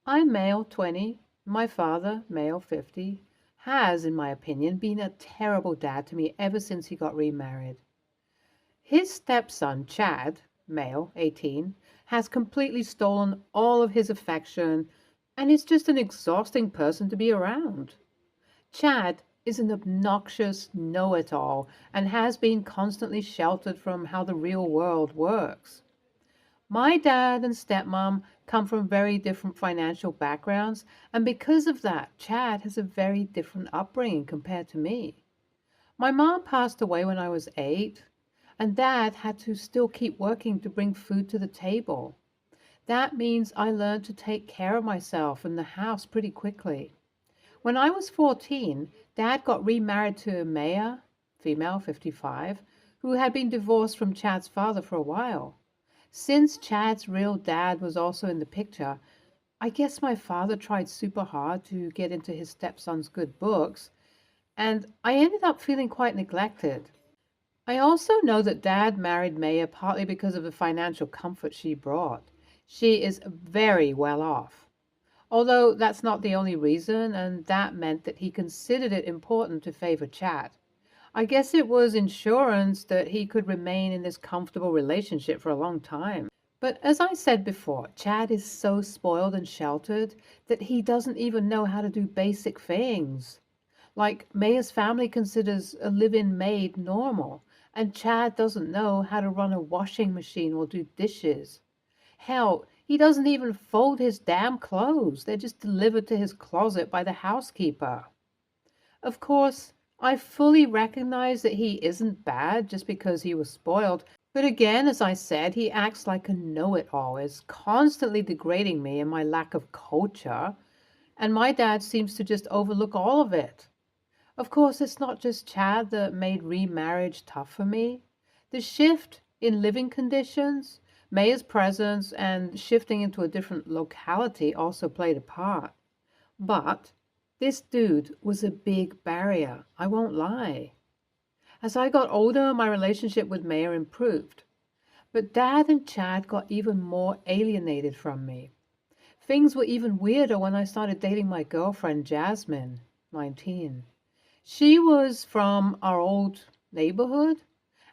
I'm male 20. My father, male 50, has, in my opinion, been a terrible dad to me ever since he got remarried. His stepson, Chad, male 18, has completely stolen all of his affection and is just an exhausting person to be around. Chad is an obnoxious know it all and has been constantly sheltered from how the real world works. My dad and stepmom come from very different financial backgrounds, and because of that, Chad has a very different upbringing compared to me. My mom passed away when I was 8, and dad had to still keep working to bring food to the table. That means I learned to take care of myself and the house pretty quickly. When I was 14, dad got remarried to Maya, female 55, who had been divorced from Chad's father for a while. Since Chad's real dad was also in the picture, I guess my father tried super hard to get into his stepson's good books, and I ended up feeling quite neglected. I also know that dad married Maya partly because of the financial comfort she brought. She is very well off. Although that's not the only reason, and that meant that he considered it important to favor Chad. I guess it was insurance that he could remain in this comfortable relationship for a long time. But as I said before, Chad is so spoiled and sheltered that he doesn't even know how to do basic things. Like Maya's family considers a live-in maid normal, and Chad doesn't know how to run a washing machine or do dishes. Hell, he doesn't even fold his damn clothes. They're just delivered to his closet by the housekeeper. Of course, I fully recognize that he isn't bad just because he was spoiled. But again, as I said, he acts like a know-it-all, is constantly degrading me and my lack of culture. And my dad seems to just overlook all of it. Of course, it's not just Chad that made remarriage tough for me. The shift in living conditions, Maya's presence, and shifting into a different locality also played a part. But this dude was a big barrier, I won't lie. As I got older, my relationship with Maya improved. But Dad and Chad got even more alienated from me. Things were even weirder when I started dating my girlfriend, Jasmine, 19. She was from our old neighborhood,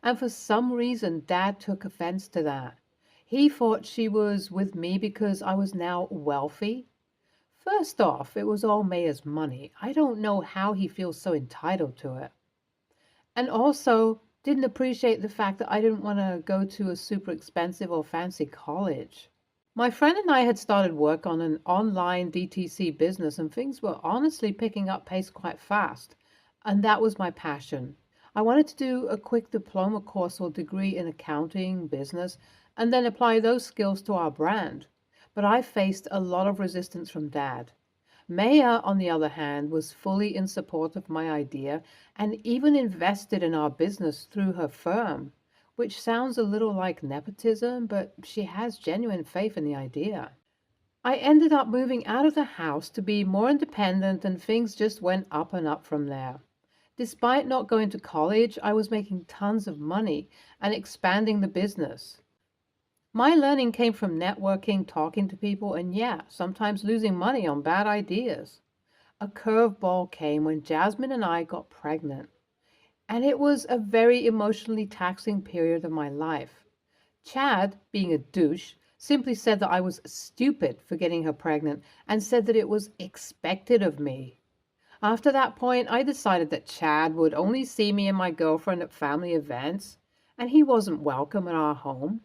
and for some reason, Dad took offense to that. He thought she was with me because I was now wealthy. First off, it was all Maya's money. I don't know how he feels so entitled to it. And also, didn't appreciate the fact that I didn't want to go to a super expensive or fancy college. My friend and I had started work on an online DTC business, and things were honestly picking up pace quite fast. And that was my passion. I wanted to do a quick diploma course or degree in accounting, business, and then apply those skills to our brand. But I faced a lot of resistance from Dad. Maya, on the other hand, was fully in support of my idea and even invested in our business through her firm, which sounds a little like nepotism, but she has genuine faith in the idea. I ended up moving out of the house to be more independent, and things just went up and up from there. Despite not going to college, I was making tons of money and expanding the business. My learning came from networking, talking to people, and yeah, sometimes losing money on bad ideas. A curveball came when Jasmine and I got pregnant, and it was a very emotionally taxing period of my life. Chad, being a douche, simply said that I was stupid for getting her pregnant and said that it was expected of me. After that point, I decided that Chad would only see me and my girlfriend at family events, and he wasn't welcome at our home.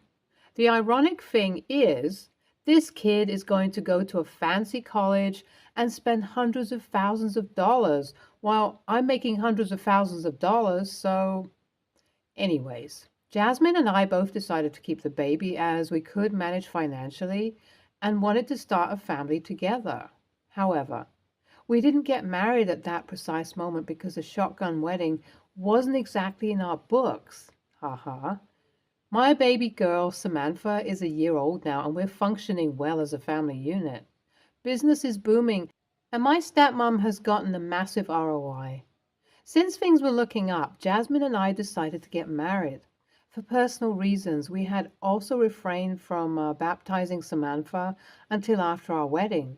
The ironic thing is, this kid is going to go to a fancy college and spend hundreds of thousands of dollars while I'm making hundreds of thousands of dollars, so. Anyways, Jasmine and I both decided to keep the baby as we could manage financially and wanted to start a family together. However, we didn't get married at that precise moment because a shotgun wedding wasn't exactly in our books. Haha. My baby girl, Samantha, is a year old now, and we're functioning well as a family unit. Business is booming, and my stepmom has gotten a massive ROI. Since things were looking up, Jasmine and I decided to get married. For personal reasons, we had also refrained from baptizing Samantha until after our wedding.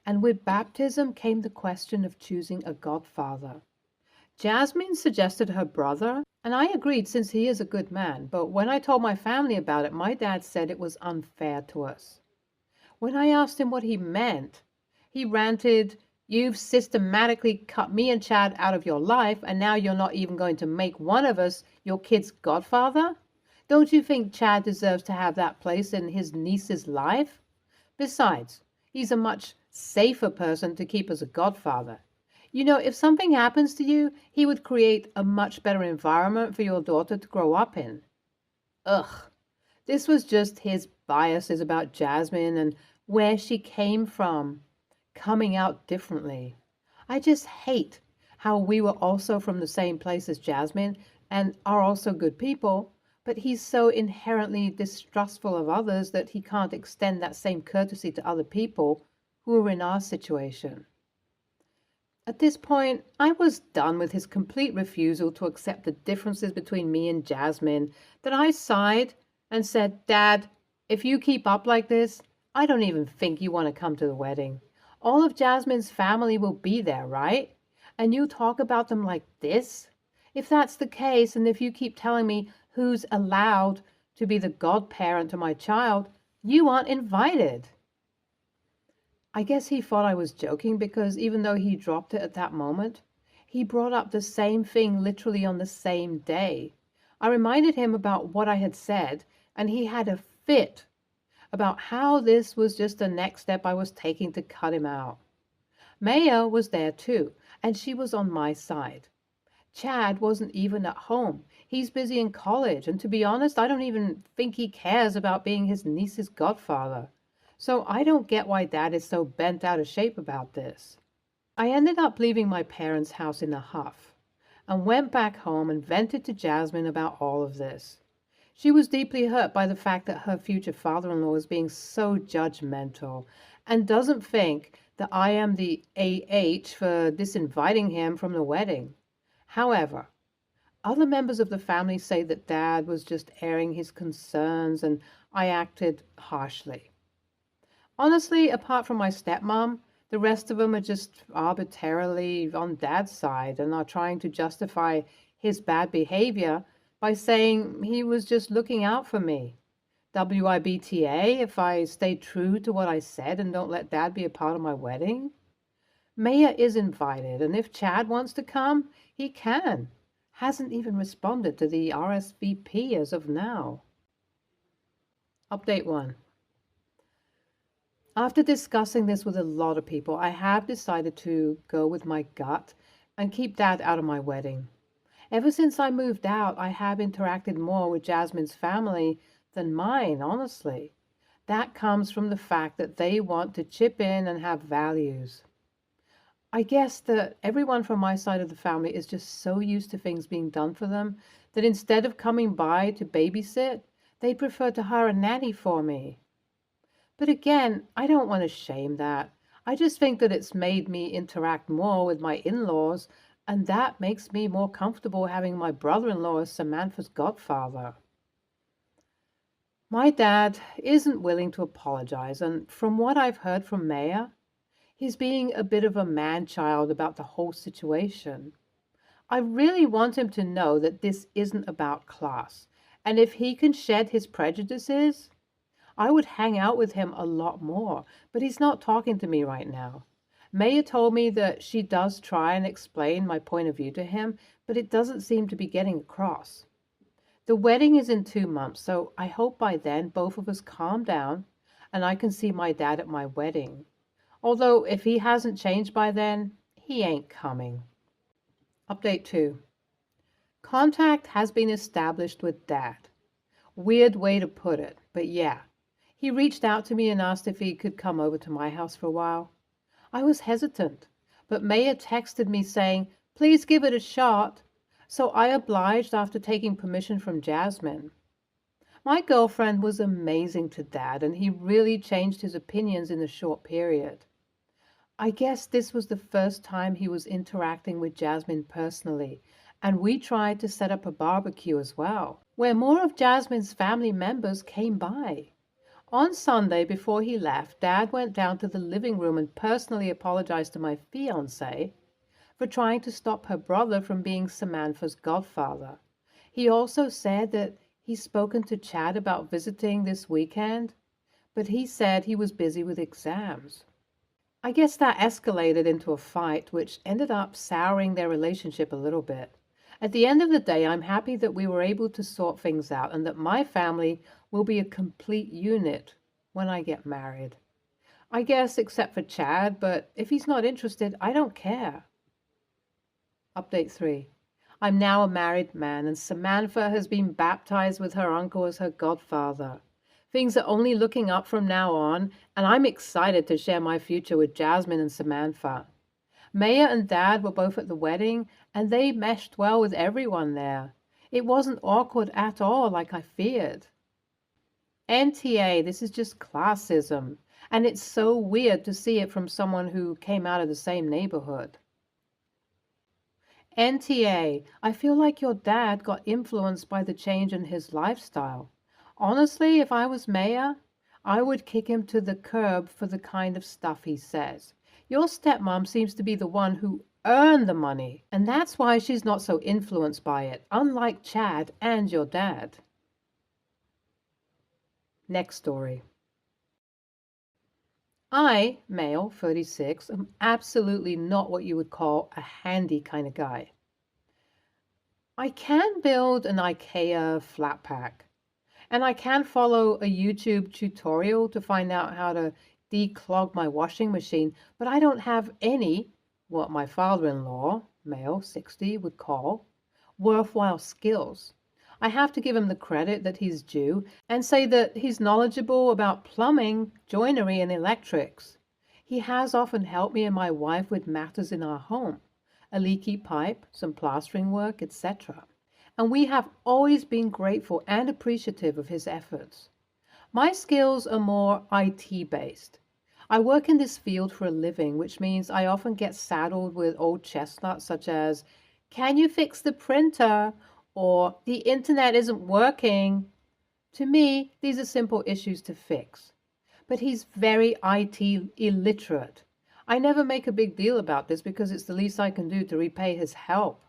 And with baptism came the question of choosing a godfather. Jasmine suggested her brother, and I agreed since he is a good man, but when I told my family about it, my dad said it was unfair to us. When I asked him what he meant, he ranted, "You've systematically cut me and Chad out of your life, and now you're not even going to make one of us your kid's godfather? Don't you think Chad deserves to have that place in his niece's life? Besides, he's a much safer person to keep as a godfather. You know, if something happens to you, he would create a much better environment for your daughter to grow up in." Ugh, this was just his biases about Jasmine and where she came from, coming out differently. I just hate how we were also from the same place as Jasmine and are also good people, but he's so inherently distrustful of others that he can't extend that same courtesy to other people who are in our situation. At this point, I was done with his complete refusal to accept the differences between me and Jasmine, that I sighed and said, "Dad, if you keep up like this, I don't even think you want to come to the wedding. All of Jasmine's family will be there, right? And you talk about them like this? If that's the case, and if you keep telling me who's allowed to be the godparent to my child, you aren't invited." I guess he thought I was joking because even though he dropped it at that moment, he brought up the same thing literally on the same day. I reminded him about what I had said, and he had a fit about how this was just the next step I was taking to cut him out. Maya was there too, and she was on my side. Chad wasn't even at home. He's busy in college, and to be honest, I don't even think he cares about being his niece's godfather. So I don't get why Dad is so bent out of shape about this. I ended up leaving my parents' house in a huff and went back home and vented to Jasmine about all of this. She was deeply hurt by the fact that her future father-in-law is being so judgmental and doesn't think that I am the AH for disinviting him from the wedding. However, other members of the family say that Dad was just airing his concerns and I acted harshly. Honestly, apart from my stepmom, the rest of them are just arbitrarily on Dad's side and are trying to justify his bad behavior by saying he was just looking out for me. WIBTA if I stay true to what I said and don't let Dad be a part of my wedding? Maya is invited, and if Chad wants to come, he can. Hasn't even responded to the RSVP as of now. Update 1. After discussing this with a lot of people, I have decided to go with my gut and keep Dad out of my wedding. Ever since I moved out, I have interacted more with Jasmine's family than mine, honestly. That comes from the fact that they want to chip in and have values. I guess that everyone from my side of the family is just so used to things being done for them that instead of coming by to babysit, they prefer to hire a nanny for me. But again, I don't want to shame that. I just think that it's made me interact more with my in-laws, and that makes me more comfortable having my brother-in-law as Samantha's godfather. My dad isn't willing to apologize, and from what I've heard from Maya, he's being a bit of a man-child about the whole situation. I really want him to know that this isn't about class, and if he can shed his prejudices, I would hang out with him a lot more, but he's not talking to me right now. Maya told me that she does try and explain my point of view to him, but it doesn't seem to be getting across. The wedding is in 2 months, so I hope by then both of us calm down and I can see my dad at my wedding. Although if he hasn't changed by then, he ain't coming. Update 2. Contact has been established with Dad. Weird way to put it, but yeah. He reached out to me and asked if he could come over to my house for a while. I was hesitant, but Maya texted me saying, "Please give it a shot," so I obliged after taking permission from Jasmine. My girlfriend was amazing to Dad, and he really changed his opinions in a short period. I guess this was the first time he was interacting with Jasmine personally, and we tried to set up a barbecue as well, where more of Jasmine's family members came by. On Sunday, before he left, Dad went down to the living room and personally apologized to my fiancée for trying to stop her brother from being Samantha's godfather. He also said that he's spoken to Chad about visiting this weekend, but he said he was busy with exams. I guess that escalated into a fight, which ended up souring their relationship a little bit. At the end of the day, I'm happy that we were able to sort things out and that my family will be a complete unit when I get married. I guess except for Chad, but if he's not interested, I don't care. Update 3. I'm now a married man, and Samantha has been baptized with her uncle as her godfather. Things are only looking up from now on, and I'm excited to share my future with Jasmine and Samantha. Maya and Dad were both at the wedding, and they meshed well with everyone there. It wasn't awkward at all like I feared. NTA, this is just classism, and it's so weird to see it from someone who came out of the same neighborhood. NTA, I feel like your dad got influenced by the change in his lifestyle. Honestly, if I was mayor, I would kick him to the curb for the kind of stuff he says. Your stepmom seems to be the one who earned the money, and that's why she's not so influenced by it, unlike Chad and your dad. Next story. I, male, 36, am absolutely not what you would call a handy kind of guy. I can build an IKEA flat pack, and I can follow a YouTube tutorial to find out how to declog my washing machine, but I don't have any, what my father-in-law, male, 60, would call worthwhile skills. I have to give him the credit that he's due and say that he's knowledgeable about plumbing, joinery, and electrics. He has often helped me and my wife with matters in our home, a leaky pipe, some plastering work, etc. And we have always been grateful and appreciative of his efforts. My skills are more IT based. I work in this field for a living, which means I often get saddled with old chestnuts such as, "Can you fix the printer?" or "The internet isn't working." To me, these are simple issues to fix. But he's very IT illiterate. I never make a big deal about this because it's the least I can do to repay his help.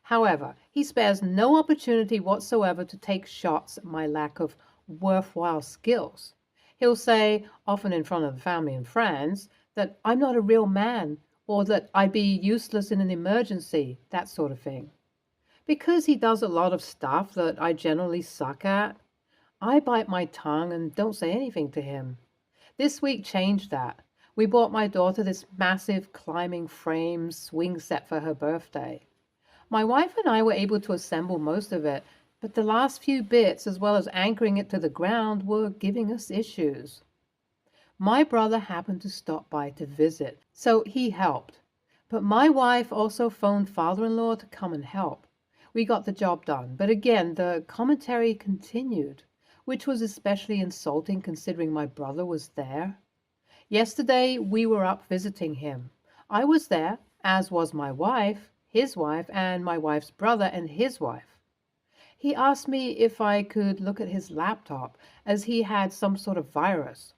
However, he spares no opportunity whatsoever to take shots at my lack of worthwhile skills. He'll say, often in front of the family and friends, that I'm not a real man or that I'd be useless in an emergency, that sort of thing. Because he does a lot of stuff that I generally suck at, I bite my tongue and don't say anything to him. This week changed that. We bought my daughter this massive climbing frame swing set for her birthday. My wife and I were able to assemble most of it, but the last few bits, as well as anchoring it to the ground, were giving us issues. My brother happened to stop by to visit, so he helped. But my wife also phoned father-in-law to come and help. We got the job done, but again, the commentary continued, which was especially insulting considering my brother was there. Yesterday, we were up visiting him. I was there, as was my wife, his wife, and my wife's brother and his wife. He asked me if I could look at his laptop, as he had some sort of virus.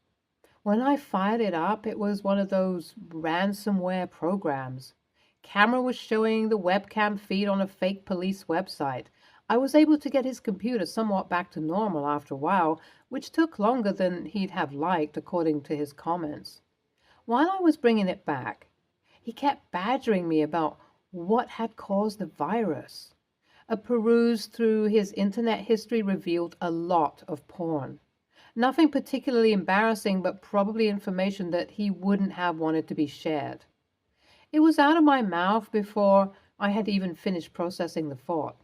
When I fired it up, it was one of those ransomware programs. Camera was showing the webcam feed on a fake police website. I was able to get his computer somewhat back to normal after a while, which took longer than he'd have liked, according to his comments. While I was bringing it back, he kept badgering me about what had caused the virus. A peruse through his internet history revealed a lot of porn. Nothing particularly embarrassing, but probably information that he wouldn't have wanted to be shared. It was out of my mouth before I had even finished processing the thought.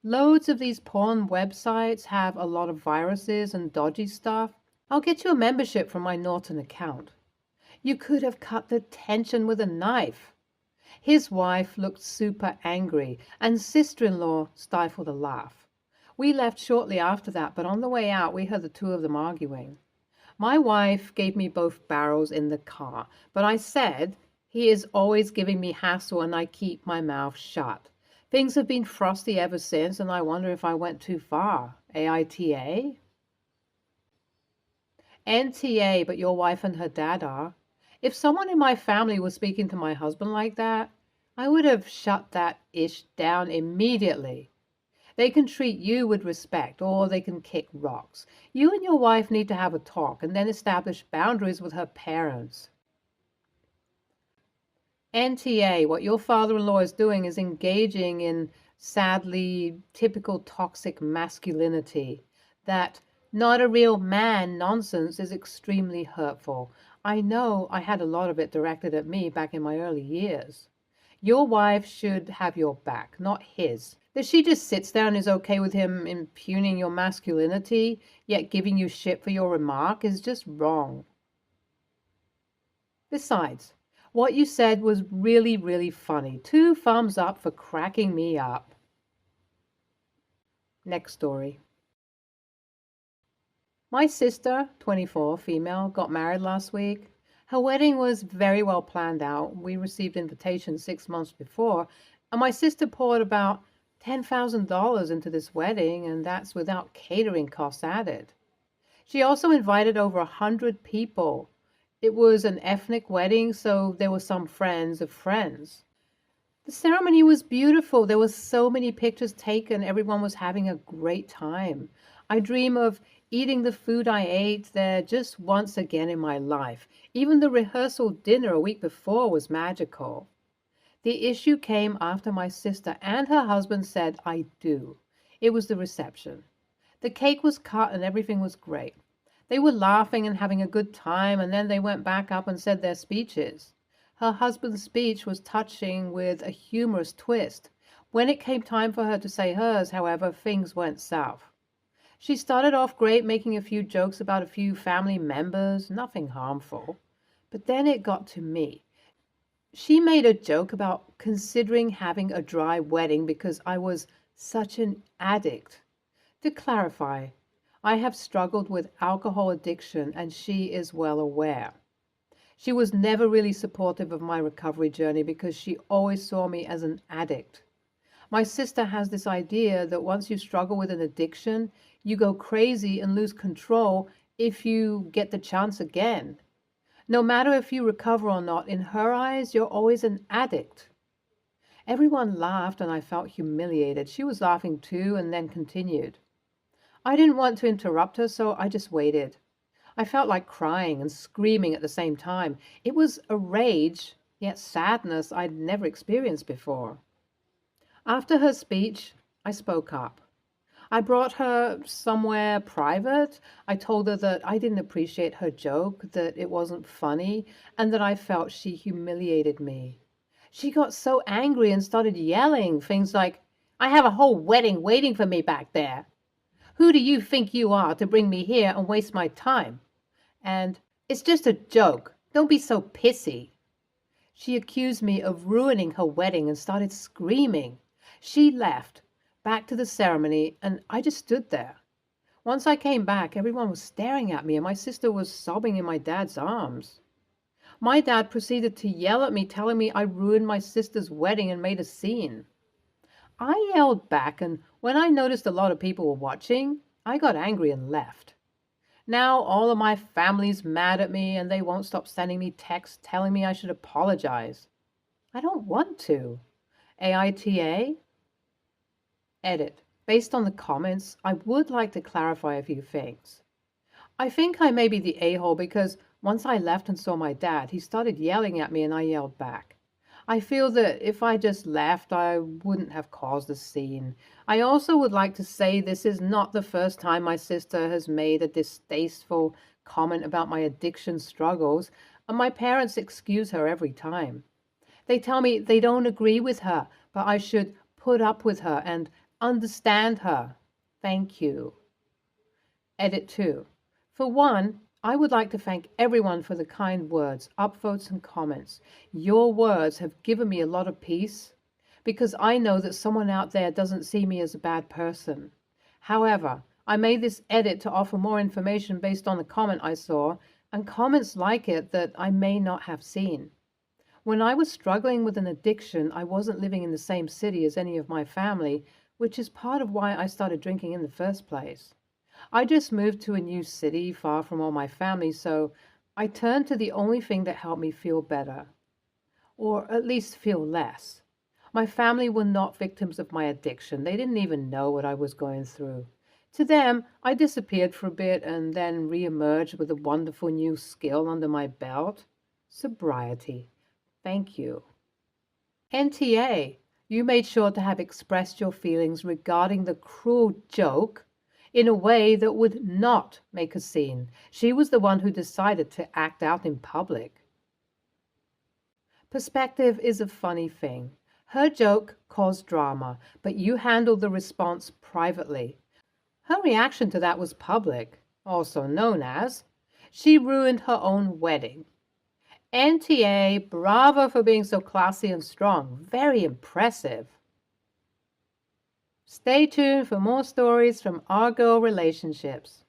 Loads of these porn websites have a lot of viruses and dodgy stuff. I'll get you a membership from my Norton account. You could have cut the tension with a knife. His wife looked super angry, and sister-in-law stifled a laugh. We left shortly after that, but on the way out we heard the two of them arguing. My wife gave me both barrels in the car, but I said, he is always giving me hassle and I keep my mouth shut. Things have been frosty ever since, and I wonder if I went too far. AITA? NTA, but your wife and her dad are. If someone in my family was speaking to my husband like that, I would have shut that ish down immediately. They can treat you with respect or they can kick rocks. You and your wife need to have a talk and then establish boundaries with her parents. NTA, what your father in law is doing is engaging in sadly typical toxic masculinity. That not a real man nonsense is extremely hurtful. I know I had a lot of it directed at me back in my early years. Your wife should have your back, not his. That she just sits there and is okay with him impugning your masculinity, yet giving you shit for your remark is just wrong. Besides, what you said was really, really funny. 2 thumbs up for cracking me up. Next story. My sister, 24, female, got married last week. Her wedding was very well planned out. We received invitations 6 months before, and my sister poured about $10,000 into this wedding, and that's without catering costs added. She also invited over 100 people. It was an ethnic wedding, so there were some friends of friends. The ceremony was beautiful. There were so many pictures taken. Everyone was having a great time. I dream of eating the food I ate there just once again in my life. Even the rehearsal dinner a week before was magical. The issue came after my sister and her husband said, "I do." It was the reception. The cake was cut and everything was great. They were laughing and having a good time, and then they went back up and said their speeches. Her husband's speech was touching with a humorous twist. When it came time for her to say hers, however, things went south. She started off great, making a few jokes about a few family members, nothing harmful. But then it got to me. She made a joke about considering having a dry wedding because I was such an addict. To clarify, I have struggled with alcohol addiction and she is well aware. She was never really supportive of my recovery journey because she always saw me as an addict. My sister has this idea that once you struggle with an addiction, you go crazy and lose control if you get the chance again. No matter if you recover or not, in her eyes, you're always an addict. Everyone laughed and I felt humiliated. She was laughing too and then continued. I didn't want to interrupt her, so I just waited. I felt like crying and screaming at the same time. It was a rage, yet sadness I'd never experienced before. After her speech, I spoke up. I brought her somewhere private. I told her that I didn't appreciate her joke, that it wasn't funny, and that I felt she humiliated me. She got so angry and started yelling things like, "I have a whole wedding waiting for me back there. Who do you think you are to bring me here and waste my time?" And, "It's just a joke. Don't be so pissy." She accused me of ruining her wedding and started screaming. She left, back to the ceremony, and I just stood there. Once I came back, everyone was staring at me, and my sister was sobbing in my dad's arms. My dad proceeded to yell at me, telling me I ruined my sister's wedding and made a scene. I yelled back, and when I noticed a lot of people were watching, I got angry and left. Now all of my family's mad at me, and they won't stop sending me texts telling me I should apologize. I don't want to. AITA? Edit. Based on the comments, I would like to clarify a few things. I think I may be the a-hole because once I left and saw my dad, he started yelling at me and I yelled back. I feel that if I just left, I wouldn't have caused a scene. I also would like to say this is not the first time my sister has made a distasteful comment about my addiction struggles, and my parents excuse her every time. They tell me they don't agree with her, but I should put up with her and understand her. Thank you. Edit 2. For one, I would like to thank everyone for the kind words, upvotes, and comments. Your words have given me a lot of peace because I know that someone out there doesn't see me as a bad person. However, I made this edit to offer more information based on the comment I saw and comments like it that I may not have seen. When I was struggling with an addiction, I wasn't living in the same city as any of my family, which is part of why I started drinking in the first place. I just moved to a new city far from all my family, so I turned to the only thing that helped me feel better, or at least feel less. My family were not victims of my addiction. They didn't even know what I was going through. To them, I disappeared for a bit and then reemerged with a wonderful new skill under my belt: sobriety. Thank you. NTA, you made sure to have expressed your feelings regarding the cruel joke in a way that would not make a scene. She was the one who decided to act out in public. Perspective is a funny thing. Her joke caused drama, but you handled the response privately. Her reaction to that was public, also known as she ruined her own wedding. NTA, bravo for being so classy and strong. Very impressive. Stay tuned for more stories from our girl relationships.